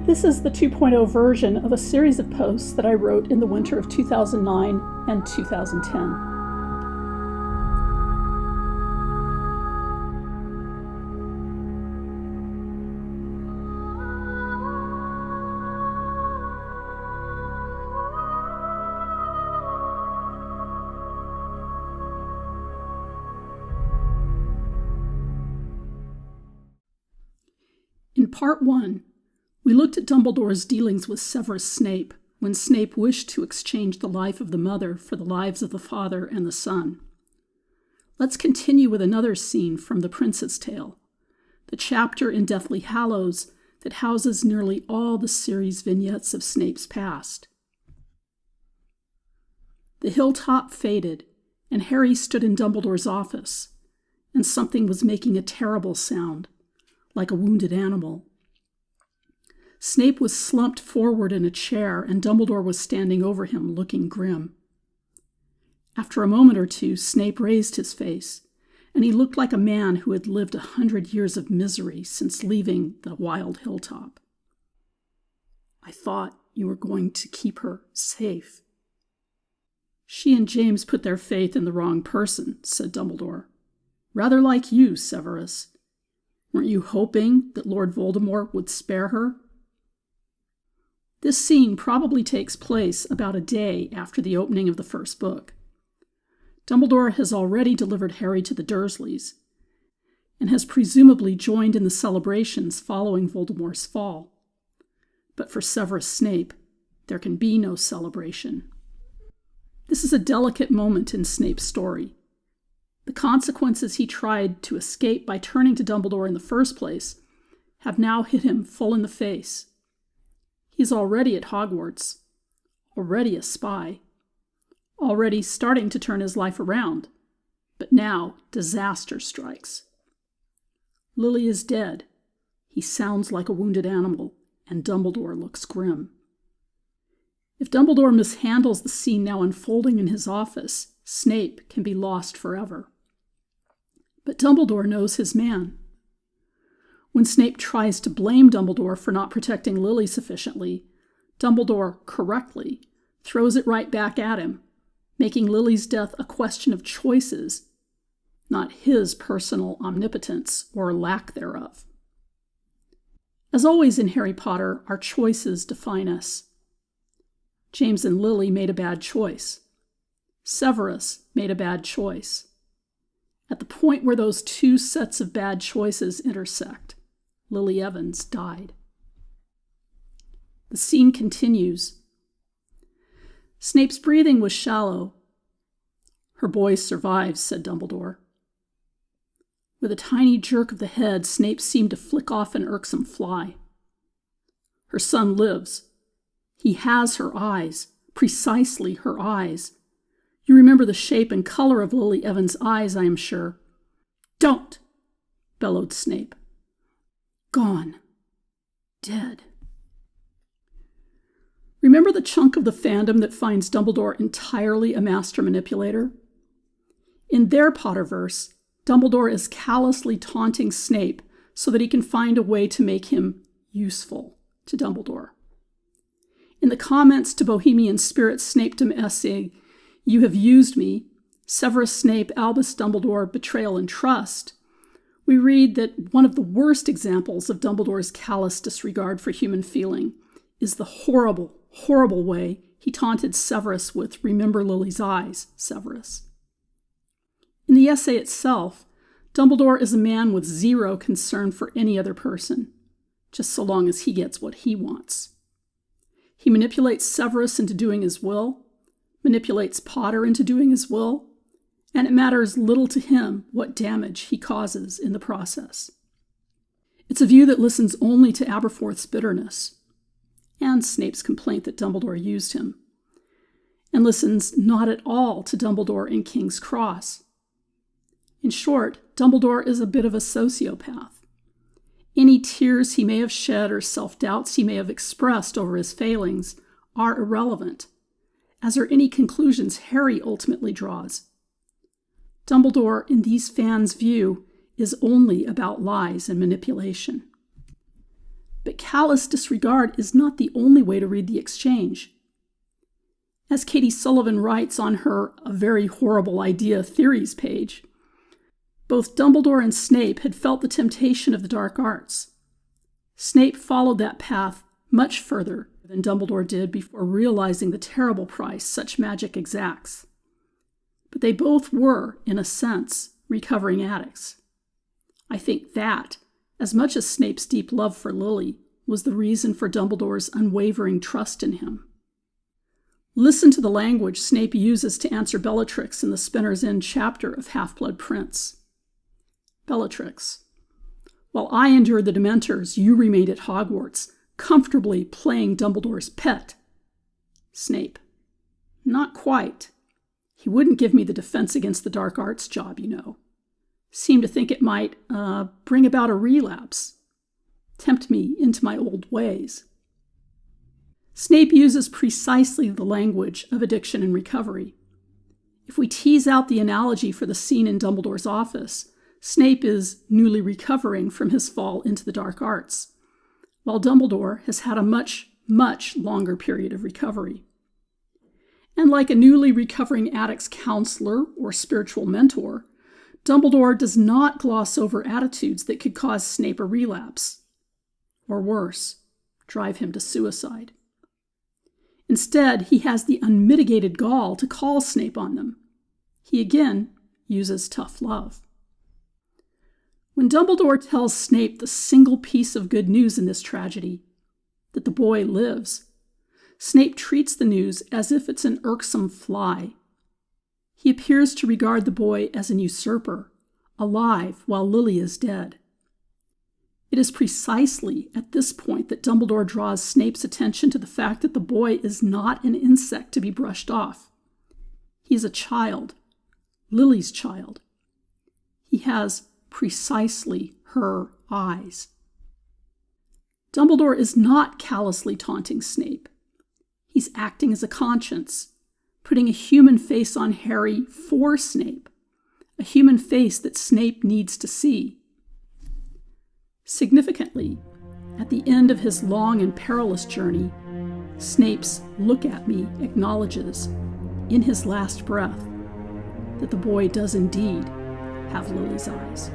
This is the 2.0 version of a series of posts that I wrote in the winter of 2009 and 2010. In Part 1, we looked at Dumbledore's dealings with Severus Snape when Snape wished to exchange the life of the mother for the lives of the father and the son. Let's continue with another scene from The Prince's Tale, the chapter in Deathly Hallows that houses nearly all the series' vignettes of Snape's past. The hilltop faded, and Harry stood in Dumbledore's office, and something was making a terrible sound, like a wounded animal. Snape was slumped forward in a chair, and Dumbledore was standing over him, looking grim. After a moment or two, Snape raised his face, and he looked like a man who had lived 100 years of misery since leaving the wild hilltop. "I thought you were going to keep her safe." "She and James put their faith in the wrong person," said Dumbledore. "Rather like you, Severus. Weren't you hoping that Lord Voldemort would spare her?" This scene probably takes place about a day after the opening of the first book. Dumbledore has already delivered Harry to the Dursleys, and has presumably joined in the celebrations following Voldemort's fall. But for Severus Snape, there can be no celebration. This is a delicate moment in Snape's story. The consequences he tried to escape by turning to Dumbledore in the first place have now hit him full in the face. He's already at Hogwarts, already a spy, already starting to turn his life around, but now disaster strikes. Lily is dead. He sounds like a wounded animal, and Dumbledore looks grim. If Dumbledore mishandles the scene now unfolding in his office, Snape can be lost forever. But Dumbledore knows his man. When Snape tries to blame Dumbledore for not protecting Lily sufficiently, Dumbledore, correctly, throws it right back at him, making Lily's death a question of choices, not his personal omnipotence or lack thereof. As always in Harry Potter, our choices define us. James and Lily made a bad choice. Severus made a bad choice. At the point where those two sets of bad choices intersect, Lily Evans died. The scene continues. Snape's breathing was shallow. "Her boy survives," said Dumbledore. With a tiny jerk of the head, Snape seemed to flick off an irksome fly. "Her son lives. He has her eyes, precisely her eyes. You remember the shape and color of Lily Evans' eyes, I am sure." "Don't!" bellowed Snape. "Gone. Dead." Remember the chunk of the fandom that finds Dumbledore entirely a master manipulator? In their Potterverse, Dumbledore is callously taunting Snape so that he can find a way to make him useful to Dumbledore. In the comments to Bohemian Spirit's Snapedom essay, "You Have Used Me," Severus Snape, Albus Dumbledore, Betrayal and Trust, we read that one of the worst examples of Dumbledore's callous disregard for human feeling is the horrible, horrible way he taunted Severus with "Remember Lily's eyes, Severus." In the essay itself, Dumbledore is a man with zero concern for any other person, just so long as he gets what he wants. He manipulates Severus into doing his will, manipulates Potter into doing his will, and it matters little to him what damage he causes in the process. It's a view that listens only to Aberforth's bitterness, and Snape's complaint that Dumbledore used him, and listens not at all to Dumbledore in King's Cross. In short, Dumbledore is a bit of a sociopath. Any tears he may have shed or self-doubts he may have expressed over his failings are irrelevant, as are any conclusions Harry ultimately draws. Dumbledore, in these fans' view, is only about lies and manipulation. But callous disregard is not the only way to read the exchange. As Katie Sullivan writes on her A Very Horrible Idea Theories page, both Dumbledore and Snape had felt the temptation of the dark arts. Snape followed that path much further than Dumbledore did before realizing the terrible price such magic exacts. But they both were, in a sense, recovering addicts. I think that, as much as Snape's deep love for Lily, was the reason for Dumbledore's unwavering trust in him. Listen to the language Snape uses to answer Bellatrix in the Spinner's End chapter of Half-Blood Prince. Bellatrix: while I endured the Dementors, you remained at Hogwarts, comfortably playing Dumbledore's pet. Snape: not quite. He wouldn't give me the Defense Against the Dark Arts job, you know. Seemed to think it might, bring about a relapse. Tempt me into my old ways. Snape uses precisely the language of addiction and recovery. If we tease out the analogy for the scene in Dumbledore's office, Snape is newly recovering from his fall into the dark arts, while Dumbledore has had a much, much longer period of recovery. And like a newly recovering addict's counselor or spiritual mentor, Dumbledore does not gloss over attitudes that could cause Snape a relapse, or worse, drive him to suicide. Instead, he has the unmitigated gall to call Snape on them. He again uses tough love. When Dumbledore tells Snape the single piece of good news in this tragedy, that the boy lives, Snape treats the news as if it's an irksome fly. He appears to regard the boy as an usurper, alive while Lily is dead. It is precisely at this point that Dumbledore draws Snape's attention to the fact that the boy is not an insect to be brushed off. He is a child, Lily's child. He has precisely her eyes. Dumbledore is not callously taunting Snape. He's acting as a conscience, putting a human face on Harry for Snape, a human face that Snape needs to see. Significantly, at the end of his long and perilous journey, Snape's "look at me" acknowledges, in his last breath, that the boy does indeed have Lily's eyes.